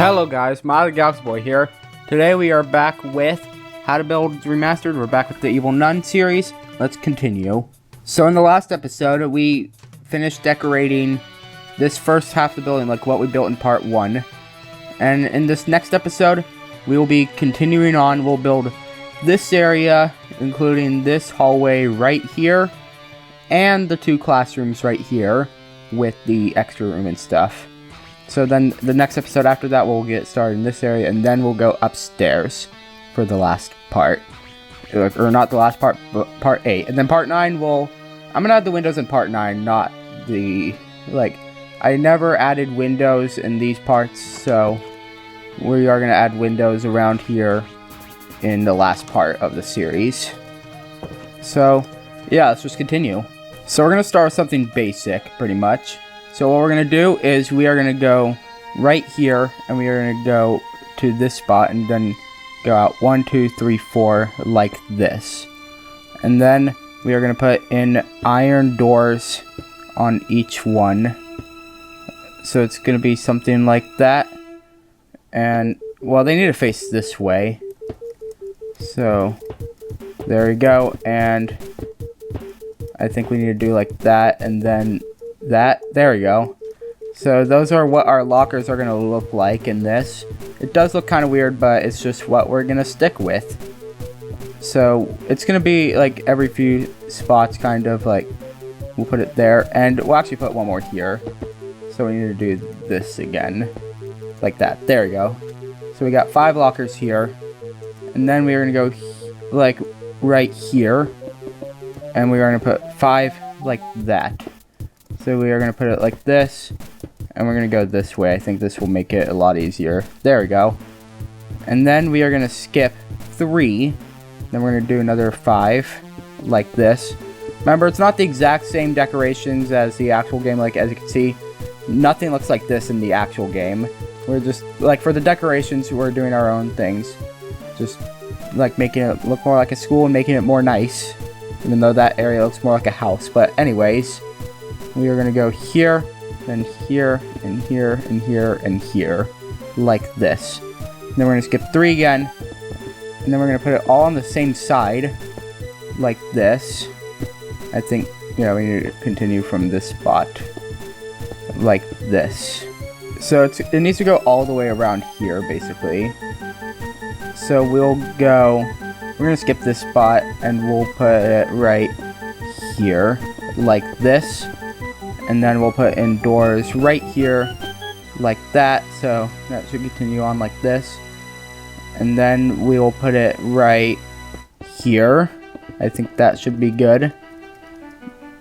Hello guys, Miley Galaxy Boy here. Today we are back with How to Build Remastered. We're back with the Evil Nun series. Let's continue. So in the last episode, we finished decorating this first half of the building, like what we built in part 1. And in this next episode, we will be continuing on. We'll build this area, including this hallway right here, and the 2 classrooms right here, with the extra room and stuff. So then the next episode after that, we'll get started in this area, and then we'll go upstairs for the last part. Or not the last part, but part 8. And then part 9, I'm gonna add the windows in part 9, not the, I never added windows in these parts, so we are gonna add windows around here in the last part of the series. So, yeah, let's just continue. So we're gonna start with something basic, pretty much. So what we're going to do is we are going to go right here, and we are going to go to this spot, and then go out 1, 2, 3, 4, like this. And then we are going to put in iron doors on each one. So it's going to be something like that. And, well, they need to face this way. So, there we go. And I think we need to do like that, and then that. There we go. So those are what our lockers are going to look like in this. It does look kind of weird, but it's just what we're going to stick with. So it's going to be like every few spots, kind of like we'll put it there, and we'll actually put one more here. So we need to do this again, like that. There we go. So we got 5 lockers here, and then we are going to go like right here, and we are going to put 5 like that. So we are going to put it like this, and we're going to go this way. I think this will make it a lot easier. There we go. And then we are going to skip 3. Then we're going to do another 5, like this. Remember, it's not the exact same decorations as the actual game. Like, as you can see, nothing looks like this in the actual game. We're just, like, for the decorations, we're doing our own things. Just, like, making it look more like a school and making it more nice. Even though that area looks more like a house. But anyways, we are going to go here, then here, and here, and here, and here, like this. And then we're going to skip 3 again, and then we're going to put it all on the same side, like this. I think, we need to continue from this spot, like this. So it needs to go all the way around here, basically. So we're going to skip this spot, and we'll put it right here, like this. And then we'll put in doors right here, like that. So that should continue on like this. And then we will put it right here. I think that should be good.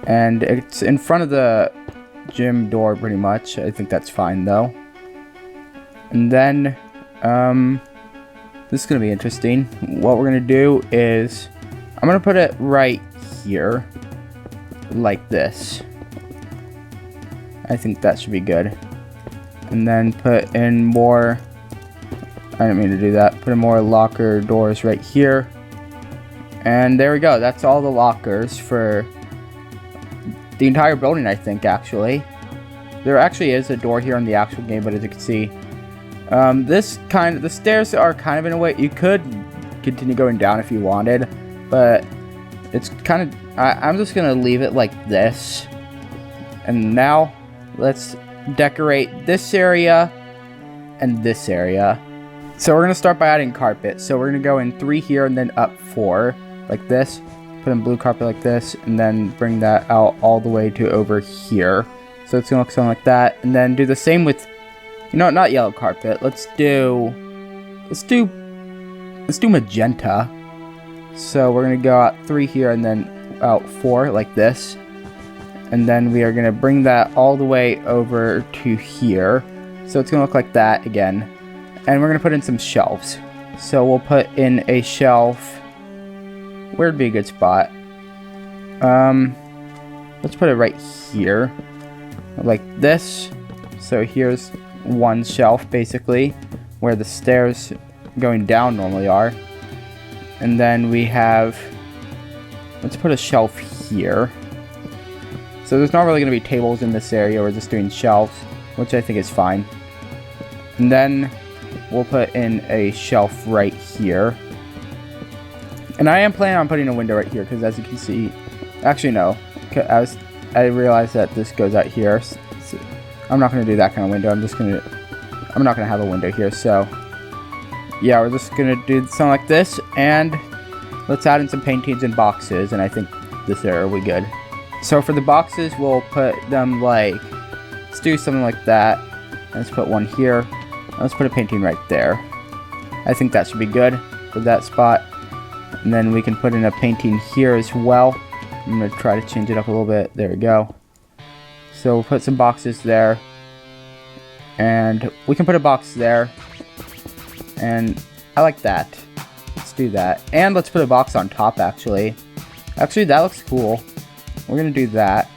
And it's in front of the gym door, pretty much. I think that's fine, though. And then, this is going to be interesting. What we're going to do is, I'm going to put it right here, like this. I think that should be good. And then put in more, I didn't mean to do that, put in more locker doors right here. And there we go, that's all the lockers for the entire building, I think, actually. There actually is a door here in the actual game, but as you can see, the stairs are kind of in a way, you could continue going down if you wanted, but it's kind of, I'm just going to leave it like this. And now, let's decorate this area and this area. So we're going to start by adding carpet. So we're going to go in 3 here and then up 4, like this. Put in blue carpet like this, and then bring that out all the way to over here. So it's going to look something like that. And then do the same with, not yellow carpet. Let's do magenta. So we're going to go out 3 here and then out 4 like this. And then we are going to bring that all the way over to here. So it's going to look like that again. And we're going to put in some shelves. So we'll put in a shelf. Where'd be a good spot? Let's put it right here. Like this. So here's one shelf, basically, where the stairs going down normally are. And then we have, let's put a shelf here. So there's not really going to be tables in this area. We're just doing shelves, which I think is fine. And then we'll put in a shelf right here. And I am planning on putting a window right here because, as you can see, actually no, I realized that this goes out here. So I'm not going to do that kind of window. I'm not going to have a window here. So yeah, we're just going to do something like this, and let's add in some paintings and boxes, and I think this area will be good. So for the boxes, we'll put them like, let's do something like that. Let's put one here. Let's put a painting right there. I think that should be good for that spot. And then we can put in a painting here as well. I'm going to try to change it up a little bit. There we go. So we'll put some boxes there. And we can put a box there. And I like that. Let's do that. And let's put a box on top, actually. Actually, that looks cool. We're going to do that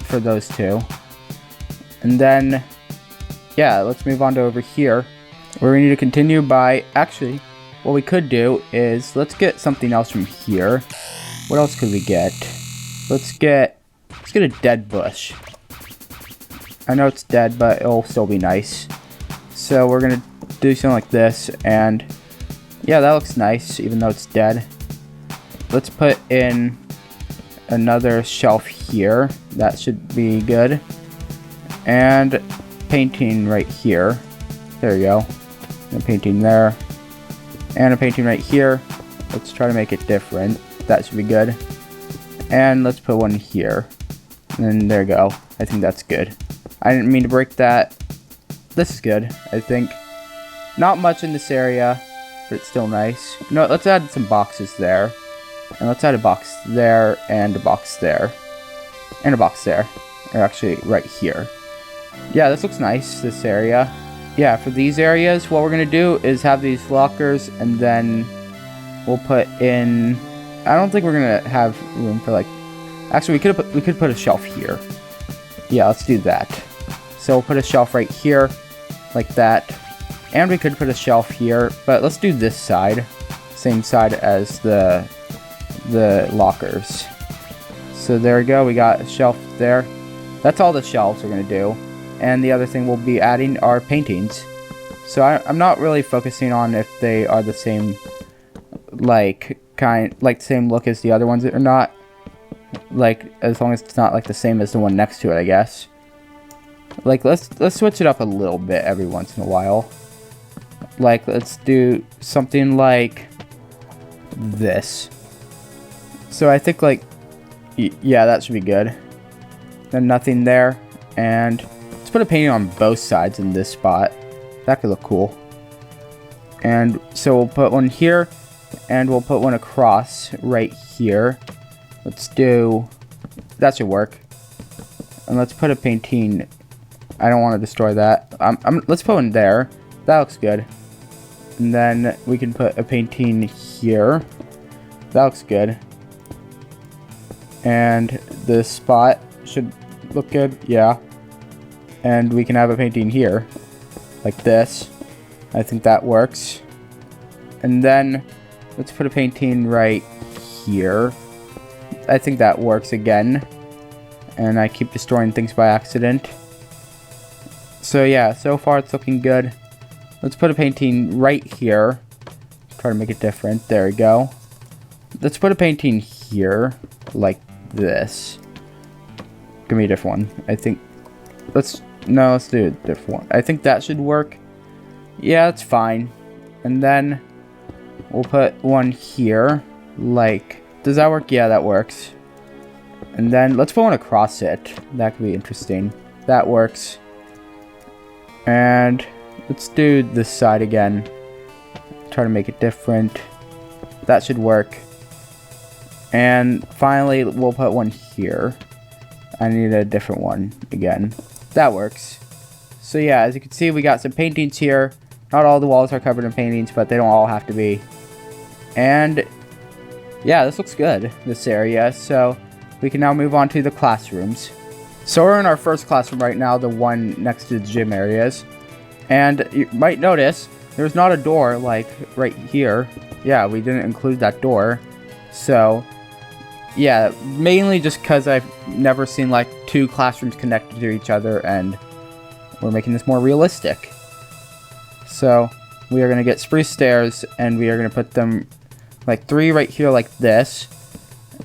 for those two. And then, yeah, let's move on to over here, where we need to continue by, actually, what we could do is, let's get something else from here. What else could we get? Let's get a dead bush. I know it's dead, but it'll still be nice. So we're gonna do something like this, and yeah, that looks nice, even though it's dead. Let's put in another shelf here. That should be good. And painting right here. There you go. And a painting there. And a painting right here. Let's try to make it different. That should be good. And let's put one here. And there you go. I think that's good. I didn't mean to break that. This is good, I think. Not much in this area, but it's still nice. No, let's add some boxes there. And let's add a box there, and a box there. And a box there. Or actually, right here. Yeah, this looks nice, this area. Yeah, for these areas, what we're going to do is have these lockers, and then we'll put in... I don't think we're going to have room for, like... Actually, we could put a shelf here. Yeah, let's do that. So we'll put a shelf right here, like that. And we could put a shelf here, but let's do this side. Same side as the lockers. So there we go, we got a shelf there. That's all the shelves we're going to do. And the other thing we'll be adding are paintings. So I'm not really focusing on if they are the same, like same look as the other ones or not. Like, as long as it's not like the same as the one next to it, I guess. Like, let's switch it up a little bit every once in a while. Like, let's do something like this. So I think, like, yeah, that should be good. Then nothing there. And let's put a painting on both sides in this spot. That could look cool. And so we'll put one here, and we'll put one across right here. Let's do... that should work. And let's put a painting... I don't want to destroy that. Let's put one there. That looks good. And then we can put a painting here. That looks good. And this spot should look good. Yeah. And we can have a painting here. Like this. I think that works. And then let's put a painting right here. I think that works again. And I keep destroying things by accident. So yeah, so far it's looking good. Let's put a painting right here. Try to make it different. There we go. Let's put a painting here. Like this. Give me a different one. I think... let's do a different one. I think that should work. Yeah, it's fine. And then we'll put one here. Like... does that work? Yeah, that works. And then let's put one across it. That could be interesting. That works. And let's do this side again. Try to make it different. That should work. And finally, we'll put one here. I need a different one again. That works. So yeah, as you can see, we got some paintings here. Not all the walls are covered in paintings, but they don't all have to be. And yeah, this looks good, this area. So we can now move on to the classrooms. So we're in our first classroom right now, the one next to the gym areas. And you might notice there's not a door like right here. Yeah, we didn't include that door. So yeah, mainly just because I've never seen like two classrooms connected to each other, and we're making this more realistic. So we are gonna get spruce stairs, and we are gonna put them like 3 right here like this.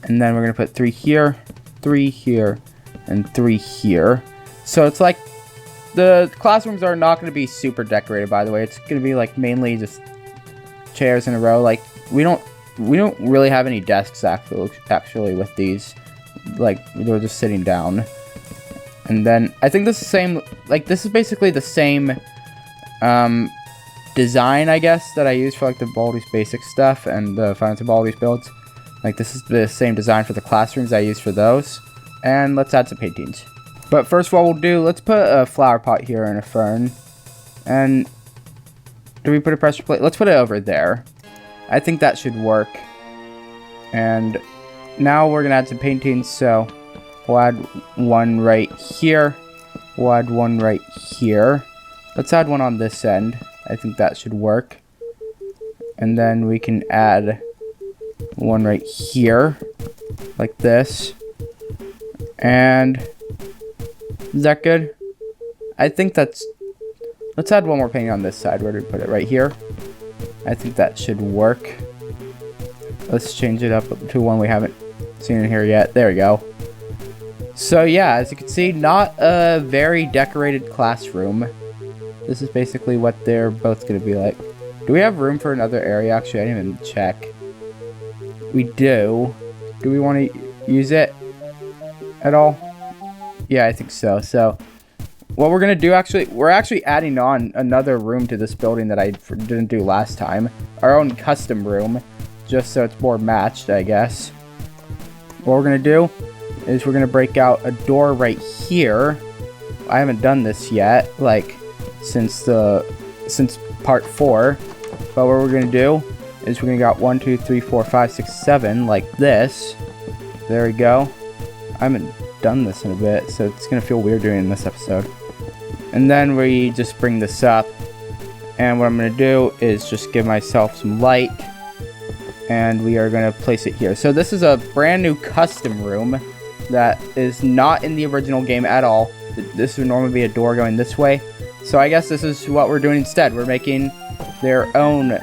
And then we're gonna put 3 here, 3 here, and 3 here. So it's like the classrooms are not gonna be super decorated, by the way. It's gonna be like mainly just chairs in a row. Like we don't really have any desks actually with these. Like they're just sitting down. And then I think this is the same, like this is basically the same design, I guess, that I use for like the Baldi's Basic stuff and the Final Fantasy Baldi's builds. Like this is the same design for the classrooms I use for those. And let's add some paintings. But first what we'll do, let's put a flower pot here and a fern. And do we put a pressure plate? Let's put it over there. I think that should work. And now we're gonna add some paintings, so we'll add one right here. We'll add one right here. Let's add one on this end. I think that should work. And then we can add one right here, like this. And is that good? I think that's... Let's add one more painting on this side. Where do we put it? Right here. I think that should work. Let's change it up to one we haven't seen in here yet. There we go. So yeah, as you can see, not a very decorated classroom. This is basically what they're both going to be like. Do we have room for another area? Actually, I didn't even check. We do. Do we want to use it at all? Yeah, I think so. So what we're going to do, actually, we're actually adding on another room to this building that I didn't do last time. Our own custom room, just so it's more matched, I guess. What we're going to do is we're going to break out a door right here. I haven't done this yet, like, since part 4. But what we're going to do is we're going to got 1, 2, 3, 4, 5, 6, 7, like this. There we go. I haven't done this in a bit, so it's going to feel weird doing it in this episode. And then we just bring this up. And what I'm going to do is just give myself some light. And we are going to place it here. So this is a brand new custom room that is not in the original game at all. This would normally be a door going this way. So I guess this is what we're doing instead. We're making their own,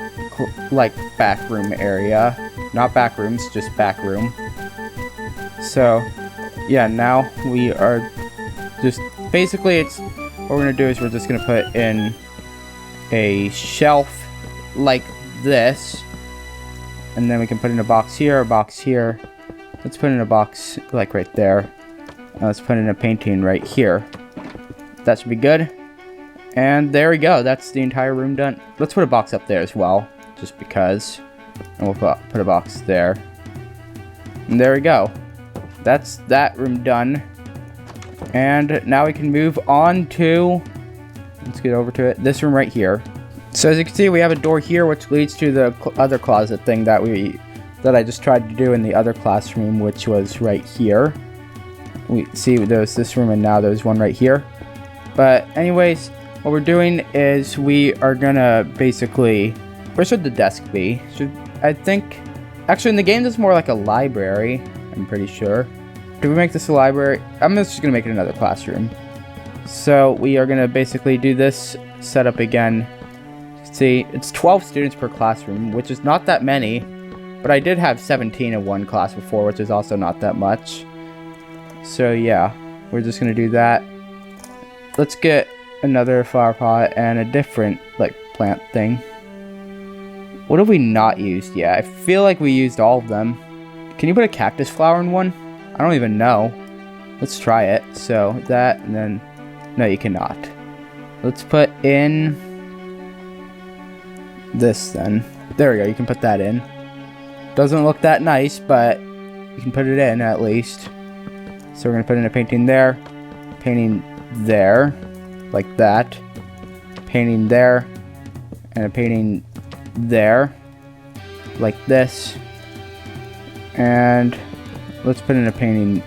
like, back room area. Not back rooms, just back room. So, yeah, now we are just... Basically, it's... What we're going to do is we're just going to put in a shelf like this. And then we can put in a box here, a box here. Let's put in a box, like, right there. Let's put in a painting right here. That should be good. And there we go. That's the entire room done. Let's put a box up there as well, just because. And we'll put a box there. And there we go. That's that room done. And now we can move on to... Let's get over to it. This room right here. So as you can see, we have a door here, which leads to the other closet thing that I just tried to do in the other classroom, which was right here. We see there's this room, and now there's one right here. But anyways, what we're doing is we are gonna basically... Where should the desk be? I think... Actually, in the game, this is more like a library, I'm pretty sure. Do we make this a library? I'm just gonna make it another classroom. So we are gonna basically do this setup again. See, it's 12 students per classroom, which is not that many. But I did have 17 in one class before, which is also not that much. So yeah, we're just gonna do that. Let's get another flower pot and a different, like, plant thing. What have we not used yet? I feel like we used all of them. Can you put a cactus flower in one? I don't even know. Let's try it. So that, and then... No, you cannot. Let's put in... this then. There we go, you can put that in. Doesn't look that nice, but you can put it in at least. So we're going to put in a painting there. Painting there. Like that. Painting there. And a painting there. Like this. And let's put in a painting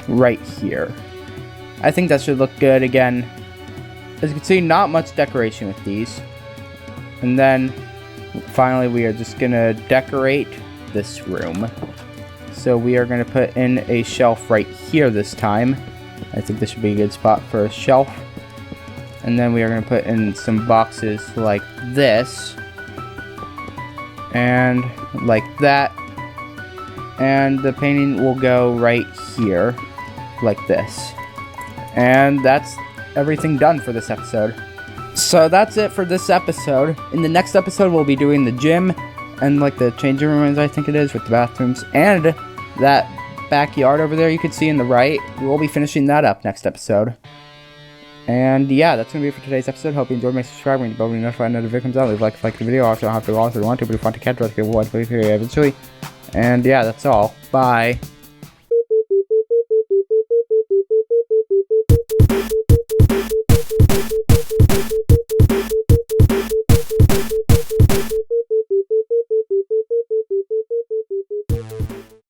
right here. I think that should look good again. As you can see, not much decoration with these. And then finally we are just going to decorate this room. So we are going to put in a shelf right here this time. I think this should be a good spot for a shelf. And then we are going to put in some boxes like this. And like that. And the painting will go right here. Like this. And that's everything done for this episode. So that's it for this episode. In the next episode, we'll be doing the gym and like the changing rooms, I think it is, with the bathrooms. And that backyard over there you can see in the right. We'll be finishing that up next episode. And yeah, that's going to be it for today's episode. Hope you enjoyed. Make sure to subscribe when you're notified when another video comes out. Leave a like the video. Also, don't have to go on if you want to, but if you want to catch it, eventually. And yeah, that's all. Bye.